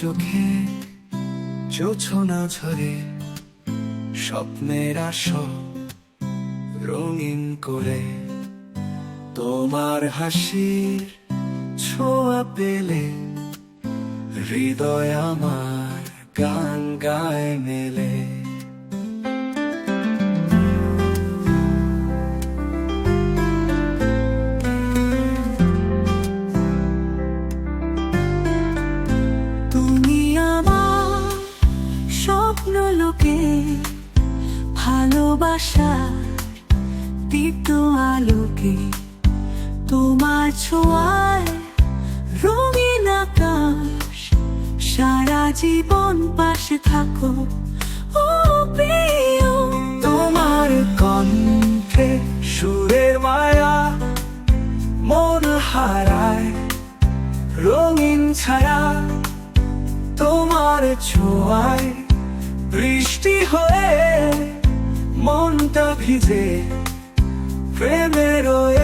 চোখে জোছনা ঝরে স্বপ্নের আসর রঙিন করে তোমার হাসির ছোঁয়া পেলে হৃদয় আমার গান গায় মেলে। তুমি আমার স্বপ্ন লোকে ভালোবাসার দীপ্ত আলোকে, তোমার ছোঁয়ায় রঙিন আকাশ, সারা জীবন পাশে থাকো ও প্রিয়। তোমার কণ্ঠে সুরের মায়া মন হারায় রঙিন ছায়া, তোমার ছোঁয়ায় বৃষ্টি হয়ে মনটা ভিজে প্রেমে রয়ে